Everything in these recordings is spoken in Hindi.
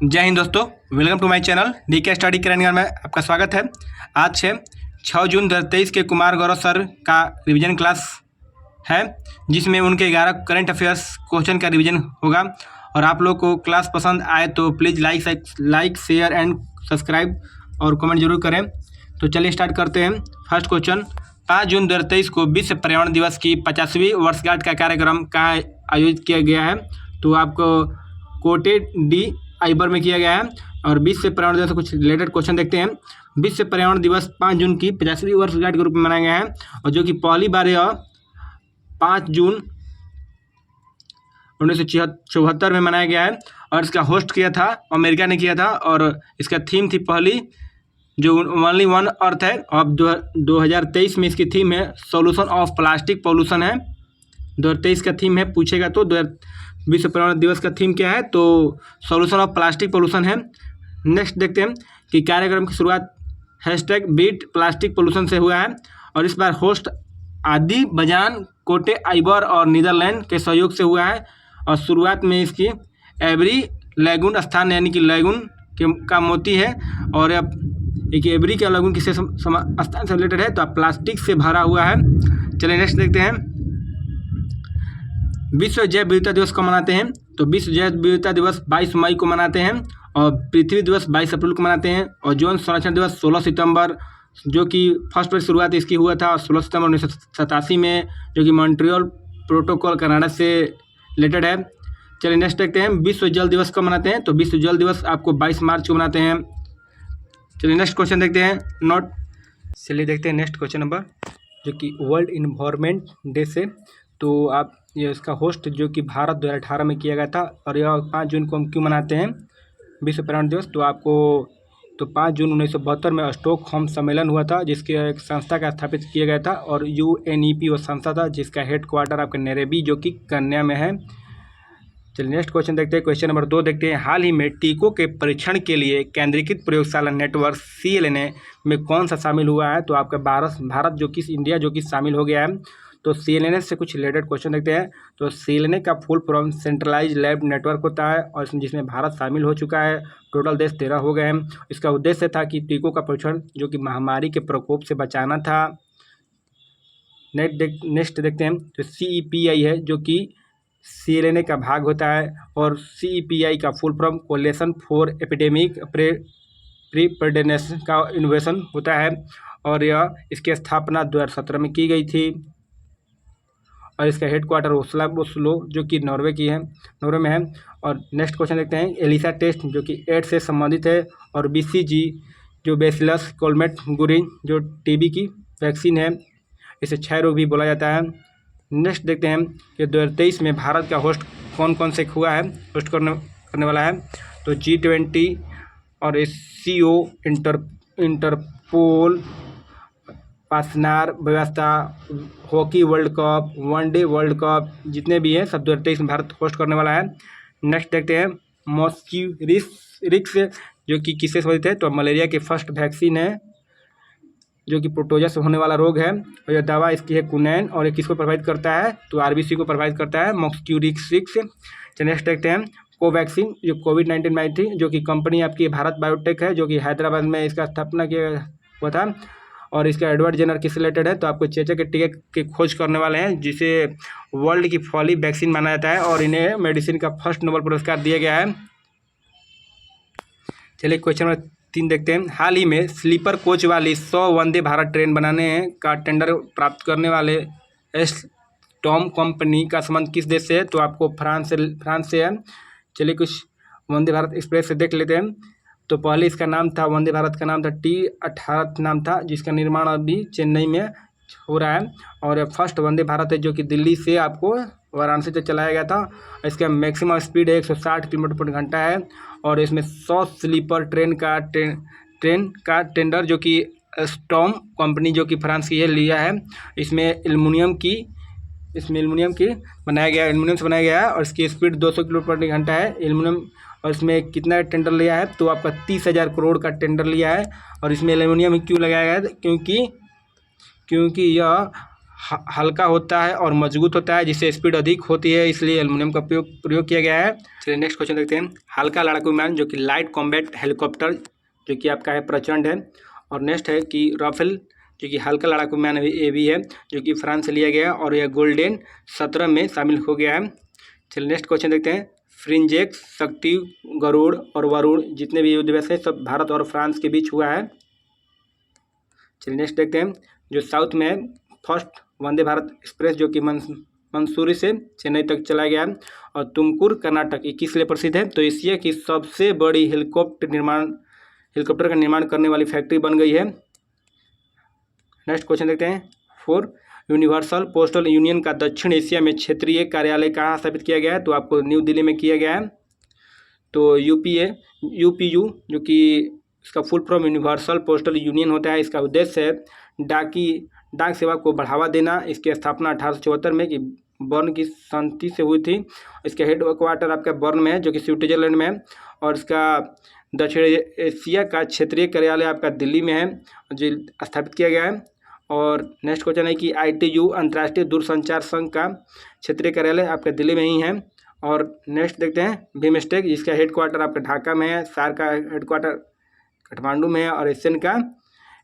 जय हिंद दोस्तों, welcome to my channel DK study करंगल में आपका स्वागत है। आज है 6 जून 2023 के कुमार गौरव सर का रिवीजन क्लास है, जिसमें उनके 11 करंट अफेयर्स क्वेश्चन का रिवीजन होगा। और आप लोग को क्लास पसंद आए तो please like share and subscribe और कमेंट जरूर करें। तो चलिए स्टार्ट करते हैं। फर्स्ट क्वेश्चन, 5 जून 2023 को विश्व पर्यावरण दिवस की 50वीं वर्षगांठ का कार्यक्रम कहाँ आयोजित किया गया है? तो आपको कोटे डी आइबर में किया गया है। और विश्व पर्यावरण दिवस से कुछ रिलेटेड क्वेश्चन देखते हैं। विश्व पर्यावरण दिवस 5 जून की 50वीं वर्षगांठ के रूप में मनाया गया है, और जो कि पहली बार यह 5 जून 1974 में मनाया गया है। और इसका होस्ट किया था अमेरिका ने किया था, और इसका थीम थी पहली जो ओनली वन अर्थ है। अब 2023 में इसकी थीम है सॉल्यूशन ऑफ प्लास्टिक पॉल्यूशन है। 2023 का थीम है, पूछेगा तो विश्व पर्यावरण दिवस का थीम क्या है? तो सॉल्यूशन ऑफ प्लास्टिक पॉल्यूशन है। नेक्स्ट देखते हैं कि कार्यक्रम की शुरुआत #बीट प्लास्टिक पॉल्यूशन से हुआ है, और इस बार होस्ट आदि बजान कोटे आइबर और नीदरलैंड के सहयोग से हुआ है। और शुरुआत में इसकी एवरी लैगून स्थान यानी कि लैगून का मोती है, और एक एवरी का लैगून किससे स्थान से रिलेटेड है? तो प्लास्टिक से भरा हुआ है। चलिए नेक्स्ट देखते हैं। विश्व जैव विविधता दिवस को मनाते हैं? तो विश्व जैव विविधता दिवस 22 मई को मनाते हैं, और पृथ्वी दिवस 22 अप्रैल को मनाते हैं, और यौन संरक्षण दिवस 16 सितंबर, जो कि फर्स्ट बार शुरुआत इसकी हुआ था 16 सितंबर 1987 में, जो कि मॉन्ट्रियल प्रोटोकॉल कनाडा से रिलेटेड है। चलिए नेक्स्ट देखते हैं। विश्व जल दिवस को मनाते हैं? तो विश्व जल दिवस आपको 22 मार्च को मनाते हैं। चलिए नेक्स्ट क्वेश्चन देखते हैं। चलिए देखते हैं नेक्स्ट क्वेश्चन नंबर, जो कि वर्ल्ड इन्वायरमेंट डे से। तो आप ये इसका होस्ट जो कि भारत 2018 में किया गया था, और यह 5 जून को हम क्यों मनाते हैं विश्व पर्यावरण दिवस? तो आपको 5 जून 1972 में स्टॉकहोम सम्मेलन हुआ था, जिसके एक संस्था का स्थापित किया गया था, और UNEP वो संस्था था जिसका हेड क्वार्टर आपका नैरोबी जो कि कन्या में है। चलिए नेक्स्ट क्वेश्चन देखते हैं। क्वेश्चन नंबर 2 देखते हैं। हाल ही में टीकों के परीक्षण के लिए केंद्रीकृत प्रयोगशाला नेटवर्क CLNA में कौन सा शामिल हुआ है? तो आपका भारत जो कि इंडिया जो कि शामिल हो गया है। तो CLNA से कुछ रिलेटेड क्वेश्चन देखते हैं। तो CLNA का full form centralize lab network होता है, और जिसमें भारत शामिल हो चुका है। टोटल देश 13 हो गए हैं। इसका उद्देश्य था कि टीकों का परीक्षण जो कि महामारी के प्रकोप से बचाना था। नेक्स्ट देखते हैं। तो CEPI है, जो कि CLNA का भाग होता है, और CEPI का full form coalition for epidemic preparedness का इनोवेशन होता है, और यह इसकी स्थापना 2017 में की गई थी। और इसका हेड क्वार्टर ओस्लो जो कि नॉर्वे में है। और नेक्स्ट क्वेश्चन देखते हैं। एलिसा टेस्ट जो कि एड्स से संबंधित है, और BCG जो बेसिलस कोलमेट-गुरिन जो TB की वैक्सीन है, इसे क्षय रोग भी बोला जाता है। नेक्स्ट देखते हैं कि 2023 में भारत का होस्ट कौन कौन से हुआ है, होस्ट करने वाला है? तो G20 और SCO, इंटरपोल, पासनार व्यवस्था, hockey world cup, one day world cup, जितने भी हैं सब 2023 में भारत होस्ट करने वाला है। नेक्स्ट देखते हैं। मॉस्क्यूरिक्स जो कि किससे संबंधित है? तो मलेरिया की फर्स्ट वैक्सीन है, जो कि प्रोटोजोआ से होने वाला रोग है, और यह दवा इसकी है कुनैन, और ये किसको प्रभावित करता है? तो RBC को प्रभावित करता है, मॉस्क्यूरिक्स। नेक्स्ट देखते हैं। कोवैक्सीन जो कोविड-19 में आई थी, जो कि कंपनी आपकी भारत बायोटेक है, जो कि हैदराबाद में इसका स्थापना किया हुआ था। और इसका एडवर्ड जेनर किस रिलेटेड है? तो आपको चेचक के टीके की खोज करने वाले हैं, जिसे वर्ल्ड की पहली वैक्सीन माना जाता है, और इन्हें मेडिसिन का फर्स्ट नोबेल पुरस्कार दिया गया है। चलिए क्वेश्चन नंबर 3 देखते हैं। हाल ही में स्लीपर कोच वाली 100 वंदे भारत ट्रेन बनाने का टेंडर प्राप्त करने वाले एस्टॉम कंपनी का संबंध किस देश से है? तो आपको फ्रांस से है। चलिए कुछ वंदे भारत एक्सप्रेस से देख लेते हैं। तो पहले इसका नाम था, वंदे भारत का नाम था T18 नाम था, जिसका निर्माण अभी चेन्नई में हो रहा है। और फर्स्ट वंदे भारत है, जो कि दिल्ली से आपको वाराणसी तक चलाया गया था। इसका मैक्सिमम स्पीड 160 किलोमीटर/घंटा है, और इसमें 100 स्लीपर ट्रेन का टेंडर जो कि स्टॉम कंपनी जो कि फ्रांस की है लिया है। इसमें एल्युमिनियम से बनाया गया है, और इसकी स्पीड 200 किलोमीटर/घंटा है एल्युमिनियम। और इसमें कितना टेंडर लिया है? तो आपका 30,000 करोड़ का टेंडर लिया है। और इसमें एल्युमिनियम ही क्यों लगाया गया है? क्योंकि यह हल्का होता है और मजबूत होता है, जिससे स्पीड अधिक होती है, इसलिए एल्युमिनियम का प्रयोग किया गया है। चलिए नेक्स्ट क्वेश्चन देखते हैं। हल्का लड़ाकू विमान जो कि लाइट कॉम्बैट हेलीकॉप्टर जो कि आपका है प्रचंड है। और नेक्स्ट है कि राफेल जो कि हल्का लड़ाकू विमान ये भी है, जो कि फ्रांस से लिया गया है और यह गोल्डन 17 में शामिल हो गया है। चलिए नेक्स्ट क्वेश्चन देखते हैं। फ्रिंजेक्स, शक्ति, गरुड़ और वरुण जितने भी युद्ध दिवस है सब भारत और फ्रांस के बीच हुआ है। चलिए नेक्स्ट देखते हैं। जो साउथ में है फर्स्ट वंदे भारत एक्सप्रेस जो कि मंसूरी से चेन्नई तक चला गया है। और तुमकुर कर्नाटक ये किस लिए प्रसिद्ध है? तो एशिया की सबसे बड़ी हेलीकॉप्टर का निर्माण करने वाली फैक्ट्री बन गई है। नेक्स्ट क्वेश्चन देखते हैं। 4 यूनिवर्सल पोस्टल यूनियन का दक्षिण एशिया में क्षेत्रीय कार्यालय कहाँ स्थापित किया गया है? तो आपको न्यू दिल्ली में किया गया है। तो यूपीयू जो कि इसका full form universal postal union होता है। इसका उद्देश्य है डाक सेवा को बढ़ावा देना। इसकी स्थापना 1874 में कि बर्न की संधि से हुई थी। इसका हेड क्वार्टर आपका बर्न में है जो कि स्विट्जरलैंड में है। और इसका दक्षिण एशिया का क्षेत्रीय कार्यालय आपका दिल्ली में है जो स्थापित किया गया है। और नेक्स्ट क्वेश्चन है कि ITU अंतर्राष्ट्रीय दूरसंचार संघ का क्षेत्रीय कार्यालय आपका दिल्ली में ही है। और नेक्स्ट देखते हैं बिमस्टेक जिसका हेड क्वार्टर आपका ढाका में है। सार का हेड क्वार्टर काठमांडू में है और एशियन का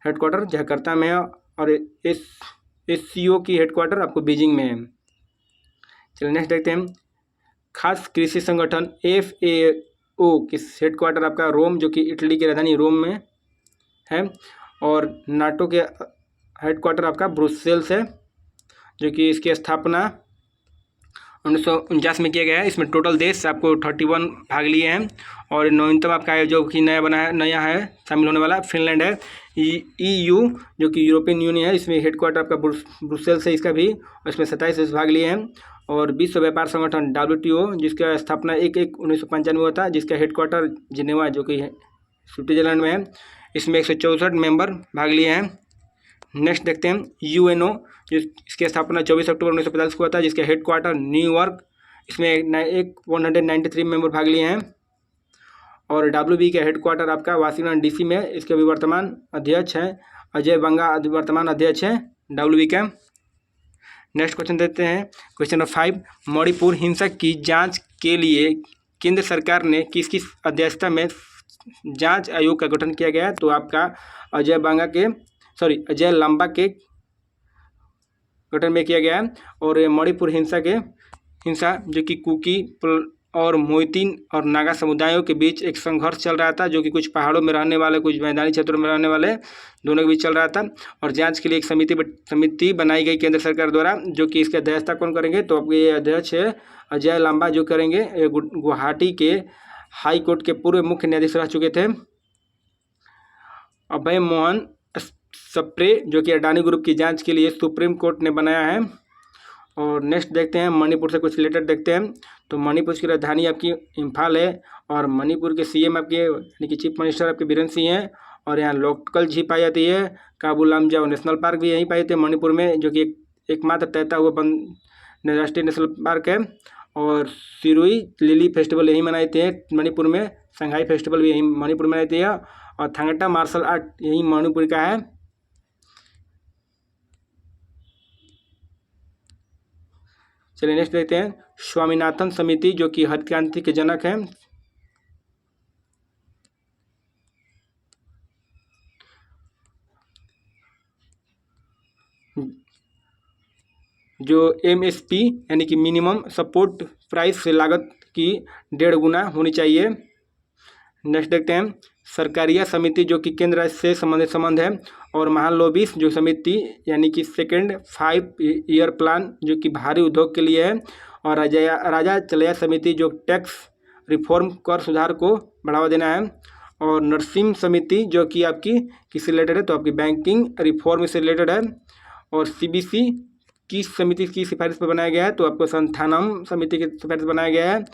हेड क्वार्टर जकार्ता में है। और SCO की हेड क्वार्टर आपको बीजिंग में है। चलिए नेक्स्ट देखते हैं। खास कृषि संगठन FAO की हेड क्वार्टर आपका रोम जो कि इटली की राजधानी रोम में है। और नाटो के हेड क्वार्टर आपका ब्रुसेल्स है जो कि इसकी स्थापना 1949 में किया गया है। इसमें टोटल देश आपको 31 भाग लिए हैं। और नवीनतम आपका है जो कि नया है शामिल होने वाला फिनलैंड है। EU जो कि यूरोपियन यूनियन है, इसमें हेड क्वार्टर आपका ब्रुसेल्स है इसका भी। और इसमें 27 देश भाग लिए हैं। और विश्व व्यापार संगठन WTO जिसका स्थापना 1/1995 हुआ था, जिसका हेड क्वार्टर जिनेवा जो कि स्विट्जरलैंड में है। इसमें 164 मेंबर भाग लिए हैं। नेक्स्ट देखते हैं UNO इसकी स्थापना 24 अक्टूबर 1945 को हुआ था, जिसका हेड क्वार्टर न्यूयॉर्क। इसमें 193 मेंबर भाग लिए हैं। और WB का हेड क्वार्टर आपका वाशिंगटन DC में। इसके अभी वर्तमान अध्यक्ष हैं अजय बंगा, वर्तमान अध्यक्ष हैं WB का। नेक्स्ट क्वेश्चन देते हैं। क्वेश्चन नंबर 5 मणिपुर हिंसा की जांच के लिए केंद्र सरकार ने किसकी अध्यक्षता में जांच आयोग का गठन किया गया है? तो आपका अजय लांबा के गठन में किया गया है। और ये मणिपुर हिंसा जो कि कुकी और मोइतीन और नागा समुदायों के बीच एक संघर्ष चल रहा था, जो कि कुछ पहाड़ों में रहने वाले कुछ मैदानी क्षेत्रों में रहने वाले दोनों के बीच चल रहा था। और जांच के लिए एक समिति बनाई गई केंद्र सरकार द्वारा, जो कि इसकी अध्यक्षता कौन करेंगे? तो आपके ये अध्यक्ष है अजय लांबा जो करेंगे। गुवाहाटी के हाई कोर्ट के पूर्व मुख्य न्यायाधीश रह चुके थे। अभय मोहन सप्रे जो कि अडानी ग्रुप की जांच के लिए सुप्रीम कोर्ट ने बनाया है। और नेक्स्ट देखते हैं मणिपुर से कुछ रिलेटेड देखते हैं। तो मणिपुर की राजधानी आपकी इम्फाल है। और मणिपुर के CM आपके यानी कि चीफ मिनिस्टर आपके बीरेन सिंह हैं। और यहाँ लोकल झील पाई जाती है। काबू लामजाओ नेशनल पार्क भी यहीं पाए जाते हैं मणिपुर में, जो कि एकमात्र तैरता हुआ राष्ट्रीय नेशनल पार्क है। और सिरुई लिली फेस्टिवल यहीं मनाते हैं मणिपुर में। संघाई फेस्टिवल भी यहीं मणिपुर में मनाती है। और थांगटा मार्शल आर्ट यहीं मणिपुर का है। चलिए नेक्स्ट देखते हैं स्वामीनाथन समिति जो कि हरित क्रांति के जनक हैं। जो MSP यानी कि मिनिमम सपोर्ट प्राइस से लागत की 1.5 गुना होनी चाहिए। नेक्स्ट देखते हैं सरकारिया समिति जो कि केंद्र राज्य से संबंध है। और महालोबिस जो समिति यानी कि सेकेंड 5 ईयर प्लान जो कि भारी उद्योग के लिए है। और राजा चलैया समिति जो टैक्स रिफॉर्म कर सुधार को बढ़ावा देना है। और नरसिम्हा समिति जो कि आपकी किससे रिलेटेड है? तो आपकी बैंकिंग रिफॉर्म से रिलेटेड है। और CBC की समिति की सिफारिश पर बनाया गया है, तो आपको संथानम समिति की सिफारिश पर बनाया गया है।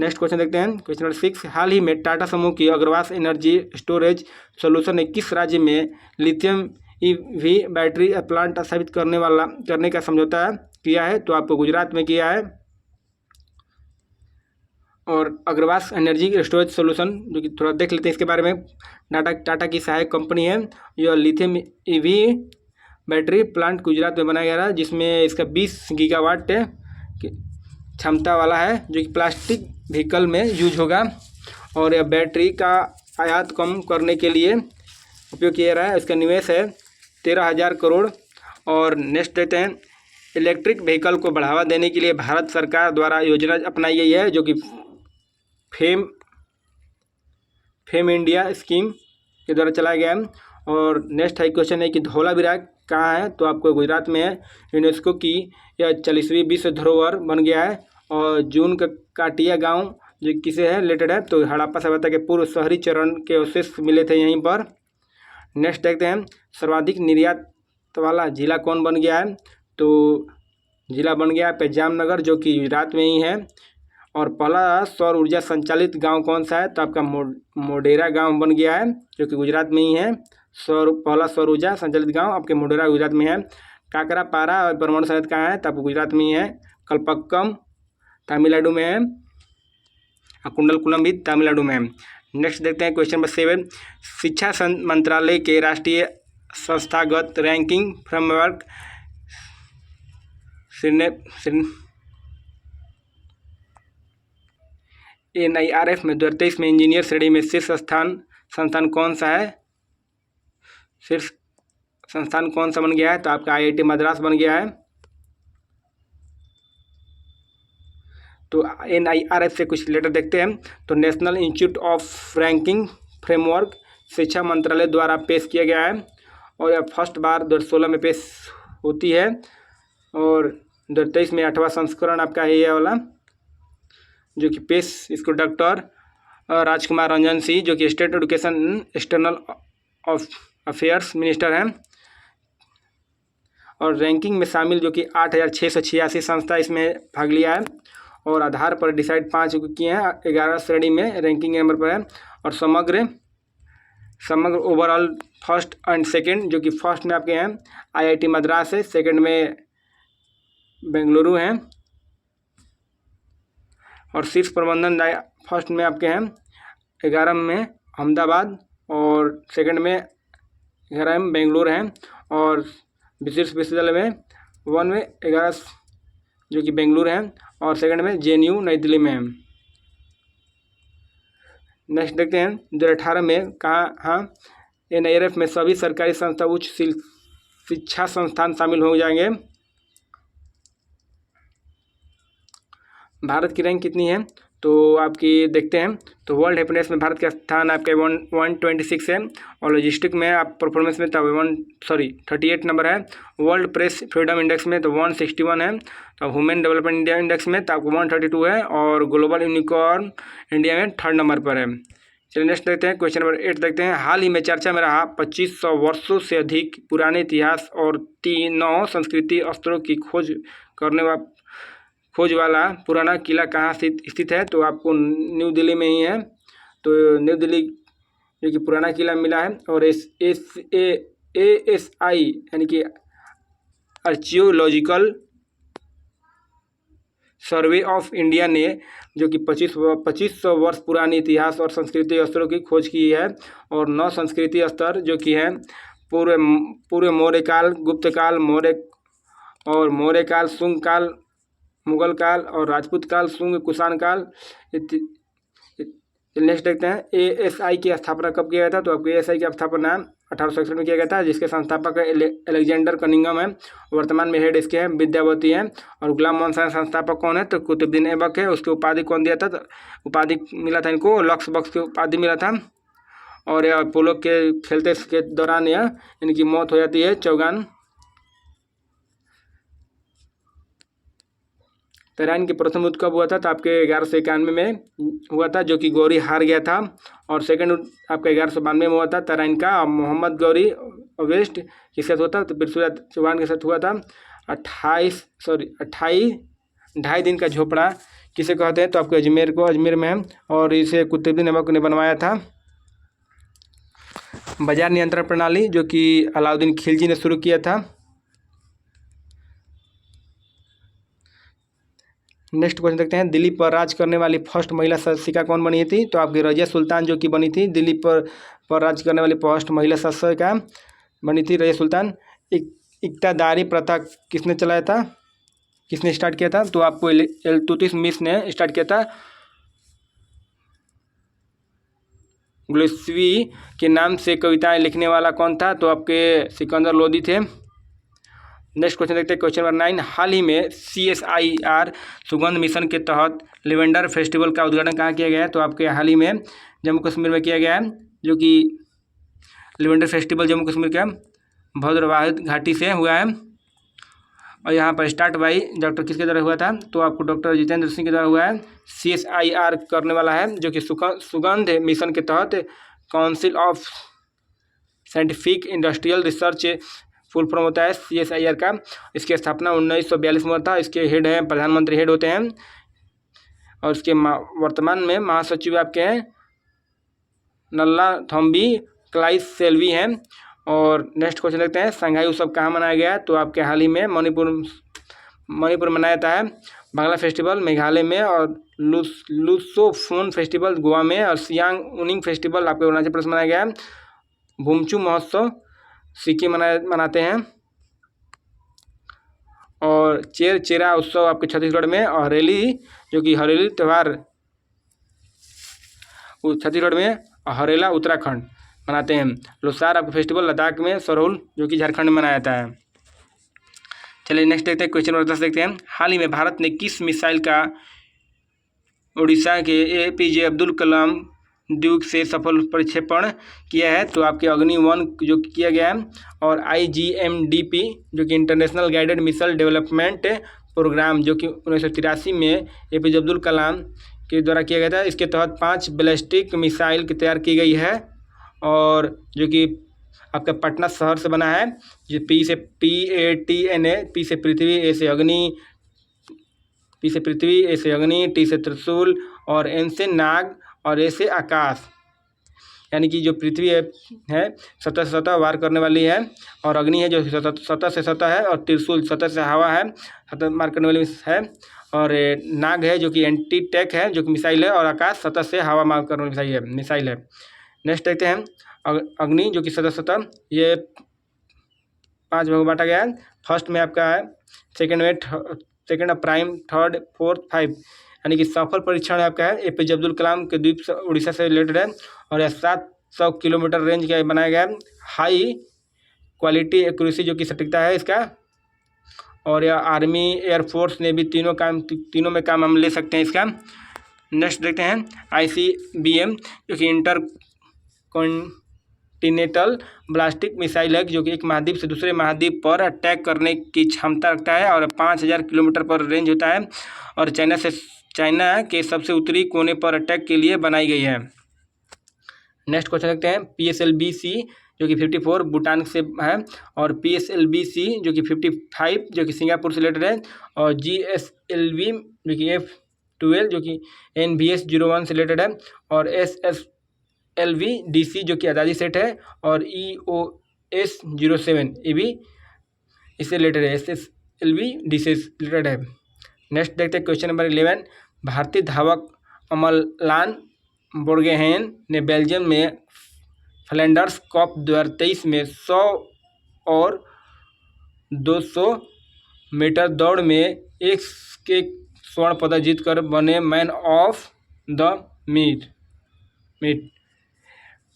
नेक्स्ट क्वेश्चन देखते हैं क्वेश्चन नंबर 6 हाल ही में टाटा समूह की अग्रवास एनर्जी स्टोरेज सोल्यूशन ने किस राज्य में लिथियम EV बैटरी प्लांट स्थापित करने का समझौता किया है? तो आपको गुजरात में किया है। और अग्रवास एनर्जी स्टोरेज सोल्यूशन जो कि थोड़ा देख लेते हैं इसके बारे में। टाटा की सहायक कंपनी है। यह lithium EV battery plant Gujarat में बनाया गया है, जिसमें इसका 20 गीगावाट की क्षमता वाला है, जो कि प्लास्टिक व्हीकल में यूज होगा। और यह बैटरी का आयात कम करने के लिए उपयोग किया रहा है। इसका निवेश है 13,000 करोड़। और नेक्स्ट देते हैं, इलेक्ट्रिक व्हीकल को बढ़ावा देने के लिए भारत सरकार द्वारा योजना अपनाई गई है, जो कि फेम इंडिया स्कीम के द्वारा चलाया गया है। और नेक्स्ट है क्वेश्चन है कि धौलावीरा कहाँ है, तो आपको गुजरात में है। यूनेस्को की यह 40वीं विश्व धरोहर बन गया है। और जून का काटिया गांव जो किसे है रिलेटेड है, तो हड़प्पा सभ्यता के पूर्व शहरी चरण के अवशेष मिले थे यहीं पर। नेक्स्ट देखते हैं, सर्वाधिक निर्यात वाला जिला कौन बन गया है, तो जिला बन गया है जामनगर, जो कि गुजरात में ही है। और पहला सौर ऊर्जा संचालित गांव कौन सा है, तो आपका मोढेरा गांव बन गया है, जो कि गुजरात में ही है। पहला सौर ऊर्जा संचालित गांव आपके मोढेरा गुजरात में है। काकरा पारा और परमाणु संयंत्र कहाँ है, तो आपको गुजरात में ही है। कलपक्कम तमिलनाडु में है, और कुंडलकुलम भी तमिलनाडु में है। नेक्स्ट देखते हैं क्वेश्चन नंबर 7, शिक्षा मंत्रालय के राष्ट्रीय संस्थागत रैंकिंग फ्रेमवर्क NIRF में 2023 में इंजीनियर श्रेणी में शीर्ष संस्थान कौन सा है, शीर्ष संस्थान कौन सा बन गया है, तो आपका IIT मद्रास बन गया है। तो NIRF से कुछ लेटर देखते हैं, तो national institute of ranking framework शिक्षा मंत्रालय द्वारा पेश किया गया है। और यह फर्स्ट बार 2016 में पेश होती है। और 2023 में 8वां संस्करण आपका है ये वाला, जो कि पेश इसको डॉक्टर राजकुमार रंजन सिंह, जो कि state education external affairs minister हैं। और रैंकिंग में शामिल जो कि 8,686 संस्था इसमें भाग लिया है। और आधार पर डिसाइड 5 किए हैं, 11 श्रेणी में रैंकिंग नंबर पर है। और समग्र ओवरऑल फर्स्ट एंड सेकंड, जो कि फर्स्ट में आपके हैं IIT मद्रास है, सेकंड में बेंगलुरु हैं। और शीर्ष प्रबंधन फर्स्ट में आपके हैं 11 में अहमदाबाद, और सेकंड में 11 में बेंगलुरु हैं। और विशेष विश्वविद्यालय में 1 में 11 जो कि बेंगलुरु हैं, और सेकंड में JNU नई दिल्ली में है। नेक्स्ट देखते हैं 2018 में कहाँ NIRF में सभी सरकारी संस्था उच्च शिक्षा संस्थान शामिल हो जाएंगे। भारत की रैंक कितनी है, तो आपकी देखते हैं, तो वर्ल्ड हैप्पीनेस में भारत का स्थान आपके 126 है। और लॉजिस्टिक में आप परफॉर्मेंस में तो 38 नंबर है। वर्ल्ड प्रेस फ्रीडम इंडेक्स में तो 161 है। तो ह्यूमन डेवलपमेंट इंडिया इंडेक्स में तो आपको 132 है। और ग्लोबल यूनिकॉर्न इंडिया में 3rd नंबर पर है। चलिए नेक्स्ट देखते हैं, क्वेश्चन नंबर 8 देखते हैं। हाल ही में चर्चा में रहा 2500 वर्षों से अधिक पुराने इतिहास और 9 संस्कृति स्तरों की खोज वाला पुराना किला कहाँ स्थित है, तो आपको न्यू दिल्ली में ही है। तो न्यू दिल्ली जो कि पुराना किला मिला है। और ASI यानी कि आर्कियोलॉजिकल सर्वे ऑफ इंडिया ने जो कि 2500 वर्ष पुरानी इतिहास और संस्कृति स्तरों की खोज की है। और 9 संस्कृति स्तर जो कि हैं पूर्व मौर्य काल, गुप्त काल, मौर्य काल, शुंग काल, मुगल काल, और राजपूत काल, शुंग, कुषाण काल। नेक्स्ट देखते हैं ASI की स्थापना कब किया गया था, तो आपको ASI की स्थापना 1861 में किया गया था, जिसके संस्थापक अलेक्जेंडर कनिंघम है। वर्तमान में हेड इसके हैं विद्यावती हैं। और गुलाम मोहम्मद शाह संस्थापक कौन है, तो कुतुबुद्दीन ऐबक है। उसकी उपाधि कौन दिया था, तो उपाधि मिला था इनको लक्स बक्स की उपाधि मिला था। और यह पोलो के खेलते के दौरान यह इनकी मौत हो जाती है। चौगान तराइन की प्रथम युद्ध कब हुआ था, तो आपके 1191 में हुआ था, जो कि गौरी हार गया था। और सेकंड आपका 1192 में हुआ था तराइन का। मोहम्मद गौरी वेस्ट किसके साथ हुआ था, तो पृथ्वीराज चौहान के साथ हुआ था। 2.5 दिन का झोपड़ा किसे कहते हैं, तो आपको अजमेर में है। और इसे कुतुबुद्दीन ऐबक ने बनवाया था। बाजार नियंत्रण प्रणाली जो कि अलाउद्दीन खिलजी ने शुरू किया था। नेक्स्ट क्वेश्चन देखते हैं, दिल्ली पर राज करने वाली फर्स्ट महिला शासिका कौन बनी थी, तो आपकी रजिया सुल्तान जो कि बनी थी। दिल्ली पर राज करने वाली फर्स्ट महिला शासिका बनी थी रजिया सुल्तान। इक्तादारी प्रथा किसने चलाया था, किसने स्टार्ट किया था? तो आपको इल्तुतमिश ने स्टार्ट किया था। ग्लुस्वी के नाम से कविताएं लिखने वाला कौन था? तो आपके सिकंदर लोदी थे। नेक्स्ट क्वेश्चन देखते हैं, क्वेश्चन नंबर 9। हाल ही में CSIR सुगंध मिशन के तहत लेवेंडर फेस्टिवल का उद्घाटन कहाँ किया गया है? तो आपके हाल ही में जम्मू कश्मीर में किया गया है, जो कि लेवेंडर फेस्टिवल जम्मू कश्मीर के भद्रवाह घाटी से हुआ है। और यहाँ पर स्टार्ट बाई डॉक्टर किसके द्वारा हुआ था? तो आपको डॉक्टर जितेंद्र सिंह के द्वारा हुआ है। CSIR करने वाला है, जो कि सुगंध मिशन के तहत council of scientific industrial research full form होता है CSIR का। इसकी स्थापना 1942 में हुआ था। इसके हेड हैं, प्रधानमंत्री हेड होते हैं, और इसके वर्तमान में महासचिव आपके हैं नल्ला थम्बी क्लाइस सेल्वी हैं। और नेक्स्ट क्वेश्चन देखते हैं, संघाई उत्सव कहाँ मनाया गया है? तो आपके हाल ही में मणिपुर मनाया जाता है। बांग्ला फेस्टिवल मेघालय में, और लुसोफोन फेस्टिवल गोवा में, और सियांग उनिंग फेस्टिवल आपके अरुणाचल प्रदेश मनाया गया है। भूमचू महोत्सव सिक्किम मनाते हैं, और चेरा उत्सव आपके छत्तीसगढ़ में, और हरेली जो कि हरेली त्यौहार छत्तीसगढ़ में, और हरेला उत्तराखंड मनाते हैं। लोसार आपका फेस्टिवल लद्दाख में, सरहुल जो कि झारखंड में मनाया जाता है। चलिए नेक्स्ट देखते हैं, क्वेश्चन नंबर 10 देखते हैं। हाल ही में भारत ने किस मिसाइल का उड़ीसा के APJ अब्दुल कलाम द्वीप से सफल प्रक्षेपण किया है? तो आपके अग्नि 1 जो किया गया है, और IGMDP जो कि international guided missile development program जो कि 1983 में APJ अब्दुल कलाम के द्वारा किया गया था। इसके तहत 5 बैलिस्टिक मिसाइल की तैयार की गई है, और जो कि आपका पटना शहर से बना है। जो P से PATNA, P से पृथ्वी, A से अग्नि, P से पृथ्वी, A से अग्नि, T से त्रिशूल, और N से नाग, और A से आकाश। यानी कि जो पृथ्वी है सतह से सतह वार करने वाली है, और अग्नि है जो सतह से सतह है, और त्रिशूल सतह से हवा है, सतह मार करने वाली है, और नाग है जो कि एंटी टैंक है जो कि मिसाइल है, और आकाश सतह से हवा मार करने वाली मिसाइल है। नेक्स्ट देखते हैं, अग्नि जो कि सतह ये 5 भागों में बांटा गया है। फर्स्ट में आपका है, सेकेंड प्राइम, थर्ड, फोर्थ, 5, यानी कि सफल परीक्षण आपका है APJ अब्दुल कलाम के द्वीप उड़ीसा से रिलेटेड है, और यह 700 किलोमीटर रेंज का बनाया गया है। हाई क्वालिटी एक्यूरेसी जो कि सटीकता है इसका, और यह आर्मी, एयरफोर्स ने भी तीनों में काम हम ले सकते हैं इसका। नेक्स्ट देखते हैं, ICBM जो कि इंटर कॉन्टिनेंटल ब्लास्टिक मिसाइल है, जो कि एक महाद्वीप से दूसरे महाद्वीप पर अटैक करने की क्षमता रखता है, और 5000 किलोमीटर पर रेंज होता है, और चाइना के सबसे उत्तरी कोने पर अटैक के लिए बनाई गई है। नेक्स्ट क्वेश्चन देखते हैं, PSLV-C जो कि 54 भूटान से है, और PSLV-C जो कि 55 जो कि सिंगापुर से रिलेटेड है, और GSLV जो कि F12 जो कि NVS-01 से रिलेटेड है, और SSLV-DC जो कि आज़ादी सेट है, और EOS-07 ये भी इससे रिलेटेड है, SSLV-DC से रिलेटेड है। नेक्स्ट देखते हैं, क्वेश्चन नंबर 11। भारतीय धावक अमलान बोर्गेहेन ने बेल्जियम में फ्लैंडर्स कप 2023 में 100 और 200 मीटर दौड़ में एक स्वर्ण पदक जीतकर बने मैन ऑफ द मीट।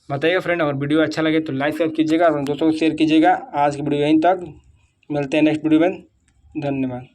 बताइएगा फ्रेंड, अगर वीडियो अच्छा लगे तो लाइक शेयर कीजिएगा, और दोस्तों को शेयर कीजिएगा। आज की वीडियो यहीं तक, मिलते हैं नेक्स्ट वीडियो में। धन्यवाद।